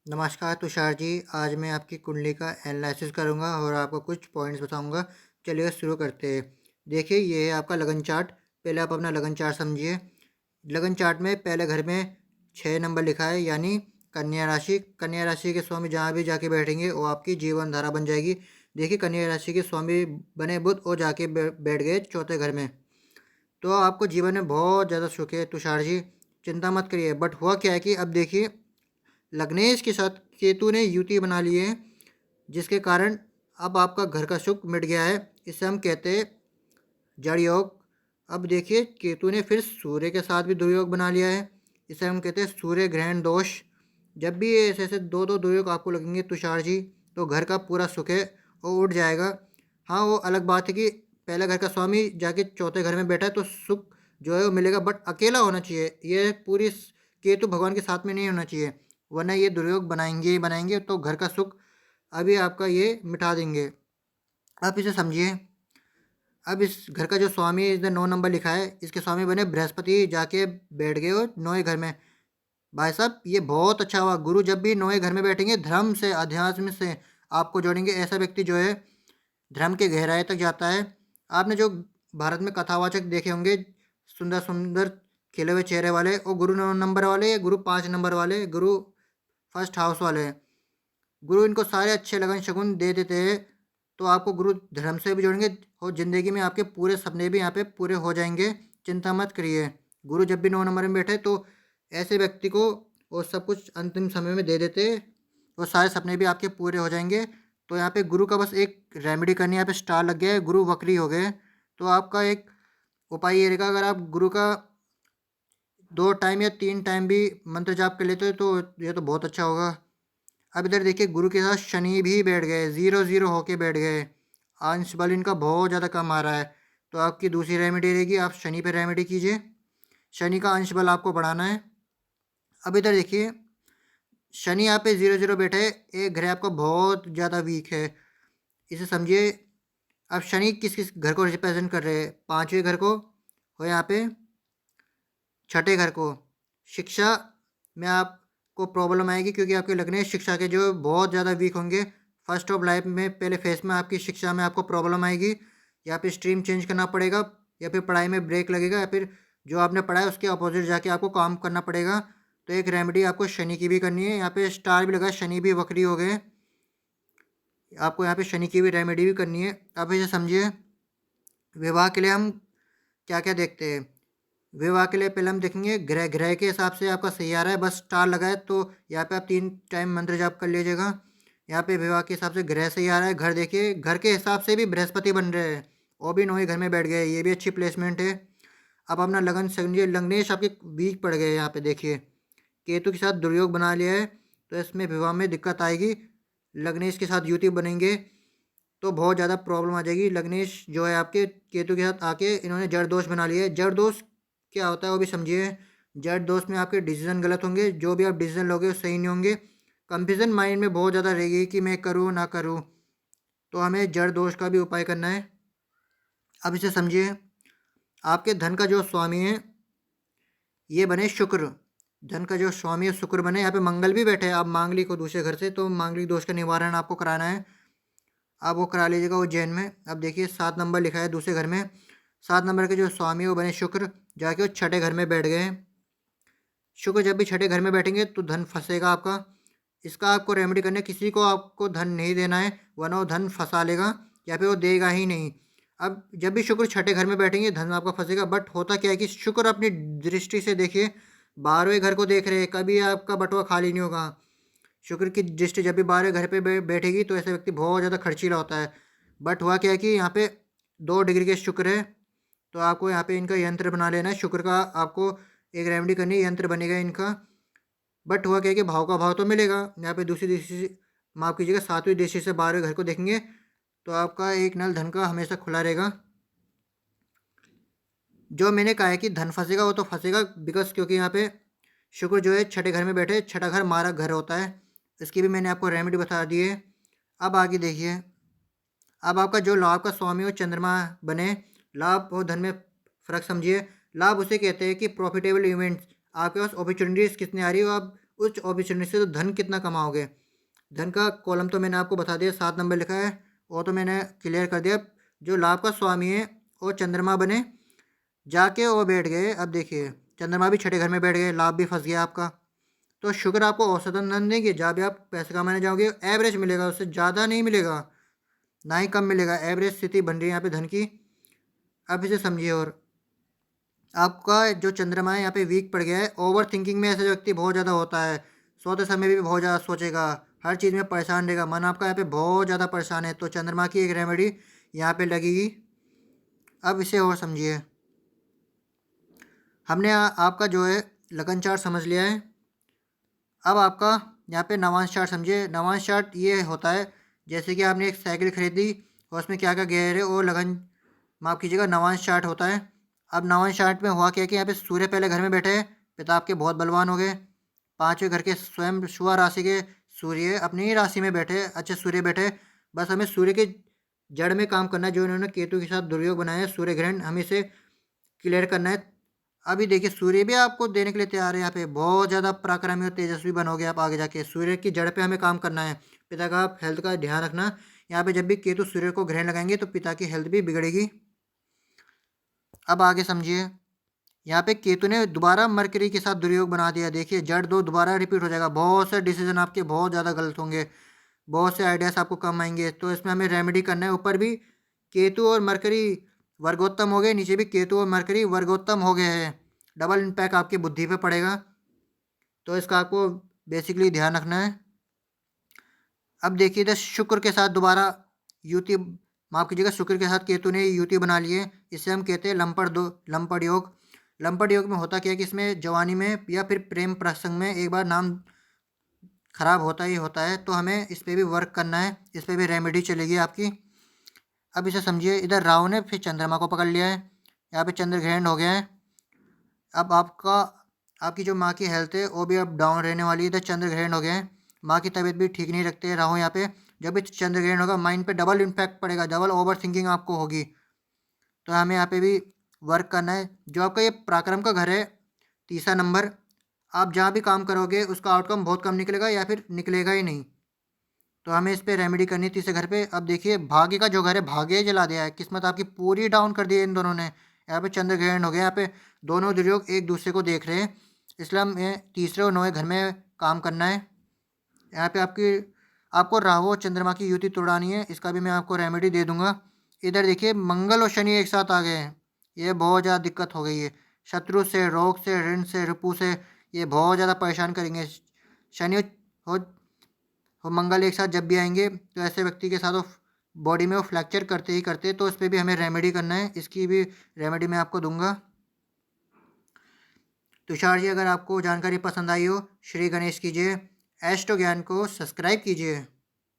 नमस्कार तुषार जी। आज मैं आपकी कुंडली का एनालिसिस करूंगा और आपको कुछ पॉइंट्स बताऊंगा। चलिए शुरू करते हैं। देखिए, ये है आपका लगन चार्ट। पहले आप अपना लगन चार्ट समझिए। लगन चार्ट में पहले घर में 6 नंबर लिखा है, यानी कन्या राशि। कन्या राशि के स्वामी जहाँ भी जाके बैठेंगे वो आपकी जीवन धारा बन जाएगी। देखिए, कन्या राशि के स्वामी बने बुध और जाके बैठ गए चौथे घर में। तो आपको जीवन में बहुत ज़्यादा सुख है तुषार जी, चिंता मत करिए। बट हुआ क्या है कि अब देखिए, लग्नेश के साथ केतु ने युति बना ली है, जिसके कारण अब आपका घर का सुख मिट गया है। इसे हम कहते हैं जड़ योग। अब देखिए, केतु ने फिर सूर्य के साथ भी दुर्योग बना लिया है। इसे हम कहते हैं सूर्य ग्रहण दोष। जब भी ये ऐसे ऐसे दो दो दुर्योग आपको लगेंगे तुषार जी, तो घर का पूरा सुख है वो उठ जाएगा। हाँ, वो अलग बात है कि पहले घर का स्वामी जाके चौथे घर में बैठा है तो सुख जो है वो मिलेगा, बट अकेला होना चाहिए। ये पूरी केतु भगवान के साथ में नहीं होना चाहिए, वरना ये दुर्योग बनाएंगे ही बनाएंगे, तो घर का सुख अभी आपका ये मिटा देंगे। आप इसे समझिए। अब इस घर का जो स्वामी है, इसने 9 नंबर लिखा है, इसके स्वामी बने बृहस्पति, जाके बैठ गए और 9वें घर में। भाई साहब, ये बहुत अच्छा हुआ। गुरु जब भी 9वें घर में बैठेंगे, धर्म से अध्यात्म से आपको जोड़ेंगे। ऐसा व्यक्ति जो है धर्म के गहराई तक जाता है। आपने जो भारत में कथावाचक देखे होंगे, सुंदर सुंदर खिले हुए चेहरे वाले, और गुरु 9 नंबर वाले या गुरु 5 नंबर वाले, गुरु फर्स्ट हाउस वाले, गुरु इनको सारे अच्छे लगन शगुन दे देते हैं। तो आपको गुरु धर्म से भी जोड़ेंगे और ज़िंदगी में आपके पूरे सपने भी यहाँ पे पूरे हो जाएंगे। चिंता मत करिए। गुरु जब भी 9 नंबर में बैठे तो ऐसे व्यक्ति को वो सब कुछ अंतिम समय में दे देते, और सारे सपने भी आपके पूरे हो जाएंगे। तो यहाँ पे गुरु का बस एक रेमेडी करनी है। यहाँ पे स्टार लग गया है, गुरु वक्री हो गए। तो आपका एक उपाय ये रहेगा, अगर आप गुरु का 2 टाइम या 3 टाइम भी मंत्र जाप कर लेते हो तो ये तो बहुत अच्छा होगा। अब इधर देखिए, गुरु के साथ शनि भी बैठ गए, 0 0 होके बैठ गए। अंश बल इनका बहुत ज़्यादा कम आ रहा है। तो आपकी दूसरी रेमेडी रहेगी, आप शनि पे रेमेडी कीजिए। शनि का अंश बल आपको बढ़ाना है। अब इधर देखिए, शनि यहाँ पे 0 0 बैठे, एक ग्रह आपका बहुत ज़्यादा वीक है। इसे समझिए। अब शनि किस किस घर को रिप्रेजेंट कर रहे हैं? 5वें घर को, और यहाँ पे छठे घर को। शिक्षा में आपको प्रॉब्लम आएगी, क्योंकि आपके लग्न शिक्षा के जो बहुत ज़्यादा वीक होंगे। फर्स्ट ऑफ लाइफ में पहले फेस में आपकी शिक्षा में आपको प्रॉब्लम आएगी। या फिर स्ट्रीम चेंज करना पड़ेगा, या फिर पढ़ाई में ब्रेक लगेगा, या फिर जो आपने पढ़ा है उसके अपोजिट जाके आपको काम करना पड़ेगा। तो एक रेमेडी आपको शनि की भी करनी है। यहाँ पे स्टार भी लगा, शनि भी वक्री हो गए। आपको यहाँ पे शनि की भी रेमेडी भी करनी है। आप इसे समझिए। विवाह के लिए हम क्या क्या देखते हैं? विवाह के लिए पहले हम देखेंगे ग्रह। ग्रह के हिसाब से आपका सही आ रहा है, बस स्टार लगा है तो यहाँ पे आप 3 टाइम मंत्र जाप कर लीजिएगा। यहाँ पे विवाह के हिसाब से ग्रह सही आ रहा है। घर देखिए, घर के हिसाब से भी बृहस्पति बन रहे हैं, वो भी 9वें घर में बैठ गए, ये भी अच्छी प्लेसमेंट है। अब अपना लगन समझिए। लग्नेश आपके वीक पड़ गए। यहाँ पे देखिए, केतु के साथ दुर्योग बना लिया है, तो इसमें विवाह में दिक्कत आएगी। लग्नेश के साथ युति बनेंगे तो बहुत ज़्यादा प्रॉब्लम आ जाएगी। लग्नेश जो है आपके केतु के साथ आके इन्होंने जड़ दोष बना लिया है। जड़ दोष क्या होता है वो भी समझिए। जड़ दोष में आपके डिसीजन गलत होंगे, जो भी आप डिसीजन लोगे वो सही नहीं होंगे। कंफ्यूजन माइंड में बहुत ज़्यादा रहेगी कि मैं करूँ ना करूँ। तो हमें जड़ दोष का भी उपाय करना है। अब इसे समझिए। आपके धन का जो स्वामी है ये बने शुक्र। धन का जो स्वामी है शुक्र बने। यहाँ पे मंगल भी बैठे हैं। आप मांगलिक हो दूसरे घर से, तो मांगलिक दोष का निवारण आपको कराना है। आप वो करा लीजिएगा उज्जैन में। अब देखिए, 7 नंबर लिखा है दूसरे घर में। 7 नंबर के जो स्वामी है वो बने शुक्र, जाके वो छठे घर में बैठ गए। शुक्र जब भी छठे घर में बैठेंगे तो धन फंसेगा आपका। इसका आपको रेमेडी करना है। किसी को आपको धन नहीं देना है, वरना वो धन फंसा लेगा या फिर वो देगा ही नहीं। अब जब भी शुक्र छठे घर में बैठेंगे धन आपका फंसेगा। बट होता क्या है कि शुक्र अपनी दृष्टि से देखिए 12वें घर को देख रहे हैं, कभी आपका बटुआ खाली नहीं होगा। शुक्र की दृष्टि जब भी 12वें घर पे बैठेगी तो ऐसा व्यक्ति बहुत ज़्यादा खर्चीला होता है। बट हुआ क्या है कि यहाँ पे 2 डिग्री के शुक्र है, तो आपको यहाँ पे इनका यंत्र बना लेना है। शुक्र का आपको एक रेमेडी करनी है, यंत्र बनेगा इनका। बट हुआ क्या है कि भाव का भाव तो मिलेगा। यहाँ पे दूसरी दृष्टि से माफ़ कीजिएगा, 7वीं दृष्टि से 12वें घर को देखेंगे तो आपका एक नल धन का हमेशा खुला रहेगा। जो मैंने कहा है कि धन फंसेगा वो तो फंसेगा, बिकॉज क्योंकि यहाँ पे शुक्र जो है छठे घर में बैठे। छठा घर मारा घर होता है। इसकी भी मैंने आपको रेमेडी बता दी है। अब आगे देखिए। अब आपका जो लाभ का स्वामी हो चंद्रमा बने। लाभ और धन में फ़र्क समझिए। लाभ उसे कहते हैं कि प्रॉफिटेबल इवेंट्स, आपके पास अपॉर्चुनिटीज़ कितनी आ रही हो, आप उस अपॉर्चुनिटी से तो धन कितना कमाओगे। धन का कॉलम तो मैंने आपको बता दिया, 7 नंबर लिखा है, वो तो मैंने क्लियर कर दिया। जो लाभ का स्वामी है वो चंद्रमा बने, जाके वो बैठ गए। अब देखिए चंद्रमा भी छठे घर में बैठ गए, लाभ भी फंस गया आपका। तो शुक्र आपको औसतन धन देंगे, जहाँ भी आप पैसे कमाने जाओगे एवरेज मिलेगा, उससे ज़्यादा नहीं मिलेगा, ना ही कम मिलेगा। एवरेज स्थिति बन रही है यहाँ पे धन की। अब इसे समझिए। और आपका जो चंद्रमा है यहाँ पे वीक पड़ गया है। ओवर थिंकिंग में ऐसे व्यक्ति बहुत ज़्यादा होता है, सोते समय भी बहुत ज़्यादा सोचेगा, हर चीज़ में परेशान रहेगा, मन आपका यहाँ पे बहुत ज़्यादा परेशान है। तो चंद्रमा की एक रेमेडी यहाँ पे लगेगी। अब इसे और समझिए। हमने आपका जो है लगन चार्ट समझ लिया है। अब आपका यहाँ पे नवांश चार्ट समझिए। नवांश चार्ट ये होता है जैसे कि आपने एक साइकिल खरीदी और उसमें क्या क्या गेयर है वो लगन, माफ़ कीजिएगा, नवांश चार्ट होता है। अब नवांश चार्ट में हुआ क्या कि यहाँ पे सूर्य पहले घर में बैठे हैं, पिता आपके बहुत बलवान हो गए। पाँचवें घर के स्वयं शुआ राशि के सूर्य अपनी ही राशि में बैठे, अच्छे सूर्य बैठे। बस हमें सूर्य के जड़ में काम करना है, जो इन्होंने केतु के साथ दुर्योग बनाया है सूर्य ग्रहण, हमें इसे क्लियर करना है। अभी देखिए सूर्य भी आपको देने के लिए तैयार है, यहाँ पे बहुत ज़्यादा पराक्रमी और तेजस्वी बनोगे आप आगे जाके। सूर्य की जड़ पे हमें काम करना है। पिता का आप हेल्थ का ध्यान रखना। यहाँ पे जब भी केतु सूर्य को ग्रहण लगाएंगे तो पिता की हेल्थ भी बिगड़ेगी। अब आगे समझिए। यहाँ पे केतु ने दोबारा मरकरी के साथ दुर्योग बना दिया। देखिए जड़ दो दोबारा रिपीट हो जाएगा, बहुत से डिसीजन आपके बहुत ज़्यादा गलत होंगे, बहुत से आइडियाज़ आपको कम आएंगे। तो इसमें हमें रेमेडी करना है। ऊपर भी केतु और मरकरी वर्गोत्तम हो गए, नीचे भी केतु और मरकरी वर्गोत्तम हो गए हैं। डबल इम्पैक्ट आपकी बुद्धि पे पड़ेगा, तो इसका आपको बेसिकली ध्यान रखना है। अब देखिए इधर शुक्र के साथ दोबारा युति, माफ कीजिएगा, शुक्र के साथ केतु ने युति बना लिए। इसे हम कहते हैं लंपट योग। लंपट योग में होता क्या है कि इसमें जवानी में या फिर प्रेम प्रसंग में एक बार नाम खराब होता ही होता है। तो हमें इस पर भी वर्क करना है, इस पर भी रेमेडी चलेगी आपकी। अब इसे समझिए। इधर राहु ने फिर चंद्रमा को पकड़ लिया है, यहाँ पे चंद्र ग्रहण हो गया है। अब आपकी जो माँ की हेल्थ है वो भी अब डाउन रहने वाली है। इधर चंद्र ग्रहण हो गया है, माँ की तबीयत भी ठीक नहीं रखते राहु यहाँ पे। जब भी चंद्र ग्रहण होगा माइंड पे डबल इम्पैक्ट पड़ेगा, डबल ओवर थिंकिंग आपको होगी। तो हमें यहाँ पे भी वर्क करना है। जो आपका ये पराक्रम का घर है, तीसरा नंबर, आप जहाँ भी काम करोगे उसका आउटकम बहुत कम निकलेगा या फिर निकलेगा ही नहीं। तो हमें इस पे रेमेडी करनी है तीसरे घर पे। अब देखिए भाग्य का जो घर है, भाग्य जला दिया है, किस्मत आपकी पूरी डाउन कर दी है इन दोनों ने। यहाँ पे चंद्र ग्रहण हो गया, यहाँ पे दोनों दुर्योग एक दूसरे को देख रहे हैं, इसलिए हमें तीसरे और नौवें घर में काम करना है। यहाँ पे आपको राहु और चंद्रमा की युति तोड़ानी है, इसका भी मैं आपको रेमेडी दे दूंगा। इधर देखिए मंगल और शनि एक साथ आ गए हैं, ये बहुत ज़्यादा दिक्कत हो गई है। शत्रु से, रोग से, ऋण से, रिपु से ये बहुत ज़्यादा परेशान करेंगे। शनि हो मंगल एक साथ जब भी आएंगे तो ऐसे व्यक्ति के साथ वो बॉडी में वो फ्रैक्चर करते ही करते। तो उस पर भी हमें रेमेडी करना है, इसकी भी रेमेडी मैं आपको दूंगा। तुषार जी, अगर आपको जानकारी पसंद आई हो, श्री गणेश कीजिए, एस्ट्रो ज्ञान को सब्सक्राइब कीजिए।